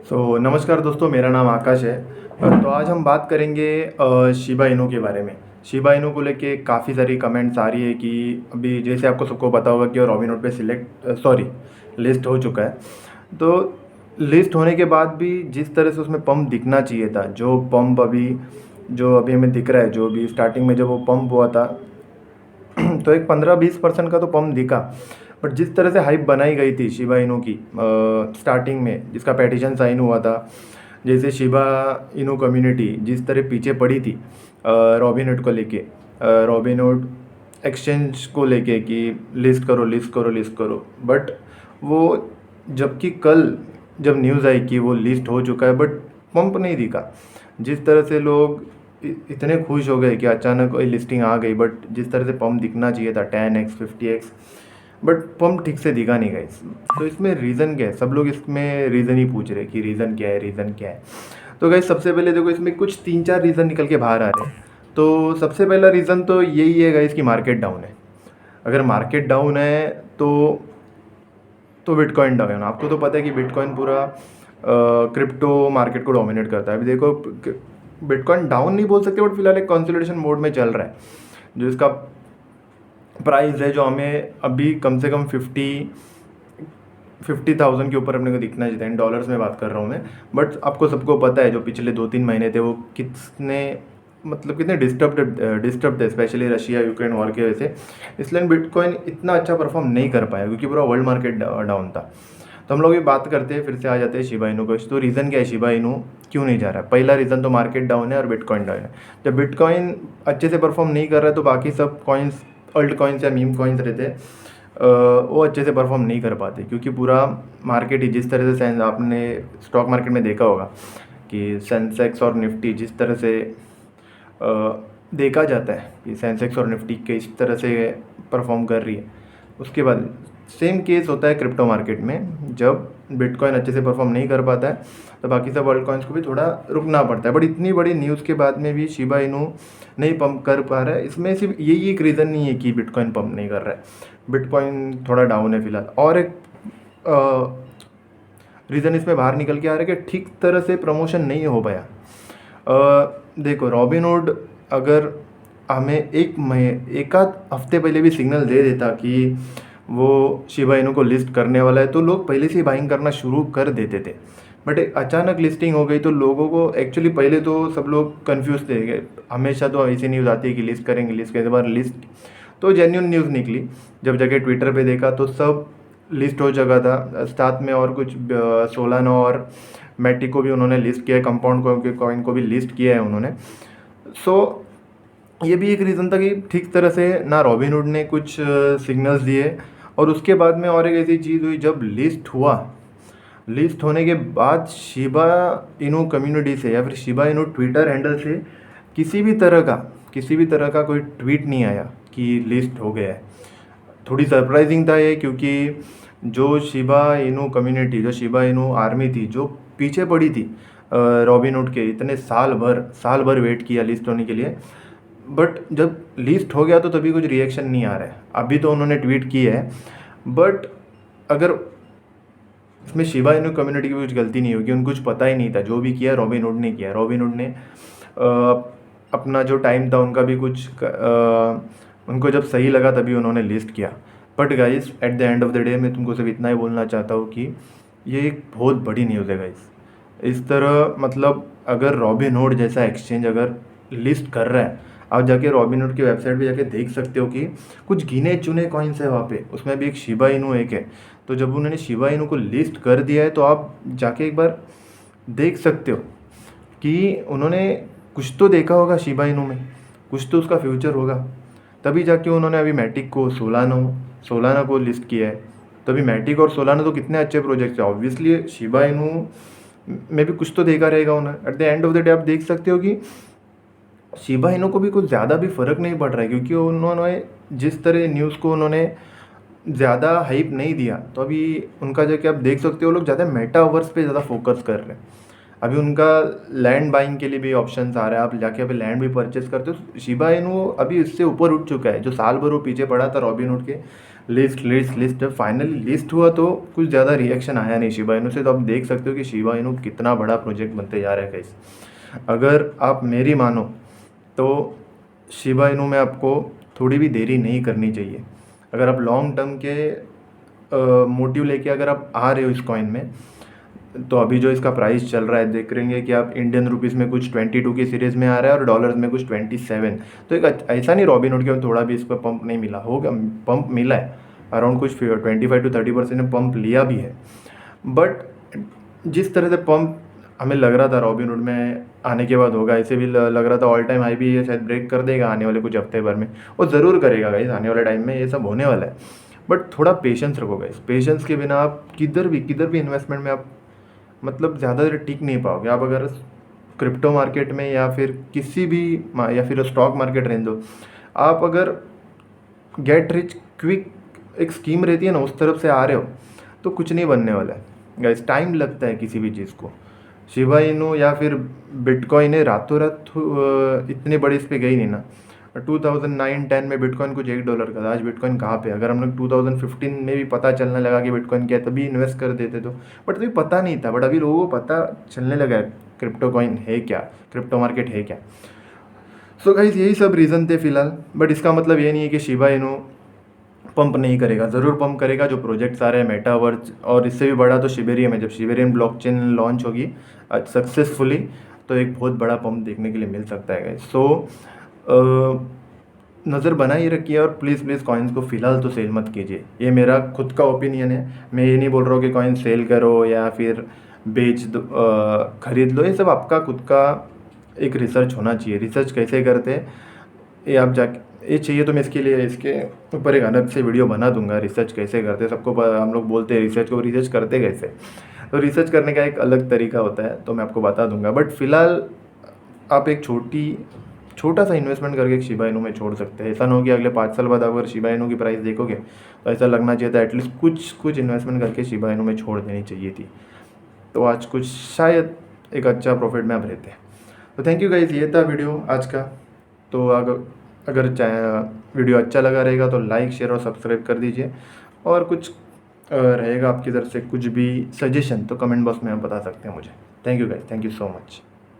नमस्कार दोस्तों, मेरा नाम आकाश है। तो आज हम बात करेंगे शिबा इनू के बारे में। शिबा इनू को लेके काफ़ी सारी कमेंट्स आ रही है कि अभी जैसे आपको सबको पता होगा कि रॉबिनहुड पे लिस्ट हो चुका है। तो लिस्ट होने के बाद भी जिस तरह से उसमें पंप दिखना चाहिए था, जो अभी हमें दिख रहा है, जो अभी स्टार्टिंग में जब वो पंप हुआ था तो एक 15-20% का तो पंप दिखा। बट जिस तरह से हाइप बनाई गई थी शिबा इनू की स्टार्टिंग में, जिसका पेटिशन साइन हुआ था, जैसे शिबा इनू कम्युनिटी जिस तरह पीछे पड़ी थी रॉबिनहुड को लेके, रॉबिनहुड एक्सचेंज को लेके कि लिस्ट करो लिस्ट करो लिस्ट करो। बट वो जबकि कल जब न्यूज़ आई कि वो लिस्ट हो चुका है, बट पंप नहीं दिखा। जिस तरह से लोग इतने खुश हो गए कि अचानक कोई लिस्टिंग आ गई, बट जिस तरह से पंप दिखना चाहिए था 10x 50x, बट पंप ठीक से दिखा नहीं गाइस। तो इसमें रीज़न क्या है? सब लोग इसमें रीज़न ही पूछ रहे हैं कि रीज़न क्या है, रीज़न क्या है। तो गाइस सबसे पहले देखो, इसमें कुछ 3-4 रीज़न निकल के बाहर आ रहे हैं। तो सबसे पहला रीज़न तो यही है गाइस कि मार्केट डाउन है। अगर मार्केट डाउन है तो बिटकॉइन डाउन है। आपको तो पता है कि बिटकॉइन पूरा क्रिप्टो मार्केट को डोमिनेट करता है। अभी देखो, बिटकॉइन डाउन नहीं बोल सकते, बट फिलहाल एक कंसोलिडेशन मोड में चल रहा है। जो इसका प्राइस है, जो हमें अभी कम से कम 50,000 के ऊपर अपने को दिखना चाहिए। इन डॉलर्स में बात कर रहा हूँ मैं। बट आपको सबको पता है जो पिछले 2-3 महीने थे वो कितने डिस्टर्ब थे, स्पेशली रशिया यूक्रेन वॉर की वजह से। इसलिए बिटकॉइन इतना अच्छा परफॉर्म नहीं कर पाया क्योंकि पूरा वर्ल्ड मार्केट डाउन था। तो हम लोग ये बात करते हैं, फिर से आ जाते हैं शिबा इनू को। तो रीज़न क्या है, शिबा इनू क्यों नहीं जा रहा है? पहला रीज़न तो मार्केट डाउन है और बिटकॉइन डाउन है। जब बिटकॉइन अच्छे से परफॉर्म नहीं कर रहा है तो बाकी सब कॉइन्स, अल्ट कॉइन्स या मीम कॉइन्स रहते हैं, वो अच्छे से परफॉर्म नहीं कर पाते क्योंकि पूरा मार्केट ही जिस तरह से आपने स्टॉक मार्केट में देखा होगा कि सेंसेक्स और निफ्टी जिस तरह से देखा जाता है कि सेंसेक्स और निफ्टी किस तरह से परफॉर्म कर रही है, उसके बाद सेम केस होता है क्रिप्टो मार्केट में। जब बिटकॉइन अच्छे से परफॉर्म नहीं कर पाता है तो बाकी सब वर्ल्ड कॉइन्स को भी थोड़ा रुकना पड़ता है। बट इतनी बड़ी न्यूज़ के बाद में भी शिबा इनू नहीं पंप कर पा रहा है। इसमें सिर्फ यही एक रीज़न नहीं है कि बिटकॉइन पंप नहीं कर रहा है, बिटकॉइन थोड़ा डाउन है फिलहाल। और एक रीज़न इसमें बाहर निकल के आ रहा है कि ठीक तरह से प्रमोशन नहीं हो पाया। देखो, रॉबिनहुड अगर हमें एक आध हफ्ते पहले भी सिग्नल दे देता कि वो शिबा इनू को लिस्ट करने वाला है तो लोग पहले से ही बाइंग करना शुरू कर देते थे। बट अचानक लिस्टिंग हो गई तो लोगों को एक्चुअली पहले तो सब लोग कंफ्यूज थे। हमेशा तो ऐसी न्यूज़ आती है कि लिस्ट करेंगे, लिस्ट के बाद लिस्ट तो जेन्यून न्यूज़ निकली। जब जाके ट्विटर पे देखा तो सब लिस्ट हो चुका था। साथ में और कुछ सोलाना और मैटिक को भी उन्होंने लिस्ट किया है, कंपाउंड कॉइन को भी लिस्ट किया है उन्होंने। सो ये भी एक रीज़न था कि ठीक तरह से ना रॉबिनहुड ने कुछ सिग्नल्स दिए। और उसके बाद में और एक ऐसी चीज़ हुई, जब लिस्ट होने के बाद शिबा इनू कम्युनिटी से या फिर शिबा इनू ट्विटर हैंडल से किसी भी तरह का कोई ट्वीट नहीं आया कि लिस्ट हो गया है। थोड़ी सरप्राइजिंग था ये, क्योंकि जो शिबा इनू कम्युनिटी, जो शिबा इनू आर्मी थी, जो पीछे पड़ी थी रॉबिनहुड के, इतने साल भर वेट किया लिस्ट होने के लिए। बट जब लिस्ट हो गया तो तभी कुछ रिएक्शन नहीं आ रहा है। अभी तो उन्होंने ट्वीट की है, बट अगर इसमें शिबा इनू कम्युनिटी की कुछ गलती नहीं होगी, उनको कुछ पता ही नहीं था। जो भी किया रॉबिनहुड ने किया। रॉबिनहुड ने अपना जो टाइम था उनका भी उनको जब सही लगा तभी उन्होंने लिस्ट किया। But guys, at the end of the day मैं तुमको सिर्फ इतना ही बोलना चाहता हूँ कि ये एक बहुत बड़ी न्यूज़ है गाइस। इस तरह मतलब अगर रॉबिनहुड जैसा एक्सचेंज अगर लिस्ट कर रहा है, आप जाके रॉबिनहुड की वेबसाइट पे जाके देख सकते हो कि कुछ गिने चुने कॉइन्स है वहाँ पे, उसमें भी एक शिबा इनू एक है। तो जब उन्होंने शिबा इनू को लिस्ट कर दिया है तो आप जाके एक बार देख सकते हो कि उन्होंने कुछ तो देखा होगा शिबा इनू में, कुछ तो उसका फ्यूचर होगा। तभी जाके उन्होंने अभी मैटिक को, सोलाना को लिस्ट किया है। तभी मैटिक और सोलाना तो कितने अच्छे प्रोजेक्ट्स हैं। ऑब्वियसली शिबा इनू में भी कुछ तो देखा रहेगा उन्होंने। At the end of the day आप देख सकते हो कि शिबा इनू को भी कुछ ज़्यादा भी फ़र्क नहीं पड़ रहा है, क्योंकि उन्होंने जिस तरह न्यूज़ को उन्होंने ज़्यादा हाइप नहीं दिया। तो अभी उनका जाके आप देख सकते हो, लोग ज़्यादा मेटावर्स पे ज़्यादा फोकस कर रहे हैं। अभी उनका लैंड बाइंग के लिए भी ऑप्शंस आ रहा है, आप जाके अभी लैंड भी परचेस करते हो। शिबा इनू अभी इससे ऊपर उठ चुका है। जो साल भर वो पीछे पड़ा था रॉबिनहुड के, लिस्ट जब फाइनली लिस्ट हुआ तो कुछ ज़्यादा रिएक्शन आया नहीं शिबा इनू से। तो आप देख सकते हो कि शिबा इनू कितना बड़ा प्रोजेक्ट बनते जा रहा है गाइस। अगर आप मेरी मानो तो शिबा इनू में आपको थोड़ी भी देरी नहीं करनी चाहिए। अगर आप लॉन्ग टर्म के मोटिव लेके अगर आप आ रहे हो इस कॉइन में, तो अभी जो इसका प्राइस चल रहा है देख रहेंगे कि आप इंडियन रुपीज़ में कुछ 22 की सीरीज़ में आ रहा है और डॉलर्स में कुछ 27। तो एक ऐसा नहीं रॉबिनहुड के थोड़ा भी इस पर पंप नहीं मिला होगा, पंप मिला है अराउंड कुछ 25 to 30% ने पंप लिया भी है। बट जिस तरह से पंप हमें लग रहा था रॉबिनहुड में आने के बाद होगा, ऐसे भी लग रहा था ऑल टाइम हाई भी ये शायद ब्रेक कर देगा आने वाले कुछ हफ्ते भर में, और ज़रूर करेगा गाइस। आने वाले टाइम में ये सब होने वाला है। बट थोड़ा पेशेंस रखो गाइस। पेशेंस के बिना आप किधर भी इन्वेस्टमेंट में आप मतलब ज़्यादा देर टिक नहीं पाओगे। आप अगर क्रिप्टो मार्केट में या फिर किसी भी या फिर स्टॉक मार्केट रहने दो, आप अगर गेट रिच क्विक एक स्कीम रहती है ना उस तरफ से आ रहे हो तो कुछ नहीं बनने वाला है गाइस। टाइम लगता है किसी भी चीज़ को। शिबा इनू या फिर बिटकॉइन है रातों रात इतने बड़े इस पर गई नहीं ना। 2009-10 में बिटकॉइन कुछ $1 का था, आज बिटकॉइन कहाँ पे। अगर हम लोग 2015 में भी पता चलने लगा कि बिटकॉइन क्या है तभी इन्वेस्ट कर देते तो, बट अभी पता नहीं था। बट अभी लोगों को पता चलने लगा है क्रिप्टो कॉइन है क्या, क्रिप्टो मार्केट है क्या। सो गाइस यही सब रीज़न थे फिलहाल। बट इसका मतलब ये नहीं है कि शिबा इनू पंप नहीं करेगा, ज़रूर पंप करेगा। जो प्रोजेक्ट्स आ रहे हैं मेटावर्स और इससे भी बड़ा तो शिबेरियम है। जब शिबेरियम ब्लॉकचेन लॉन्च होगी सक्सेसफुली तो एक बहुत बड़ा पंप देखने के लिए मिल सकता है गाइस। सो नज़र बनाए रखिए और प्लीज़ कॉइन्स को फ़िलहाल तो सेल मत कीजिए। ये मेरा खुद का ओपिनियन है। मैं ये नहीं बोल रहा हूँ कि कॉइन सेल करो या फिर बेच दो, ख़रीद लो। ये सब आपका खुद का एक रिसर्च होना चाहिए। रिसर्च कैसे करते हैं ये आप जाके ये चाहिए तो मैं इसके लिए इसके ऊपर एक अलग से वीडियो बना दूंगा। रिसर्च कैसे करते हैं सबको हम लोग बोलते हैं रिसर्च को, रिसर्च करते कैसे, तो रिसर्च करने का एक अलग तरीका होता है तो मैं आपको बता दूंगा। बट फिलहाल आप एक छोटा सा इन्वेस्टमेंट करके एक शिबा इनू में छोड़ सकते हैं। ऐसा ना हो कि अगले 5 साल बाद अगर शिबा इनू की प्राइस देखोगे तो ऐसा लगना चाहिए था एटलीस्ट कुछ इन्वेस्टमेंट करके शिबा इनू में छोड़ देनी चाहिए थी, तो आज कुछ शायद एक अच्छा प्रॉफिट में आप रहते हैं। तो थैंक यू गाइस, ये था वीडियो आज का। तो अगर वीडियो अच्छा लगा रहेगा तो लाइक शेयर और सब्सक्राइब कर दीजिए। और कुछ रहेगा आपकी तरफ से कुछ भी सजेशन तो कमेंट बॉक्स में आप बता सकते हैं मुझे। Thank you guys, thank you so much.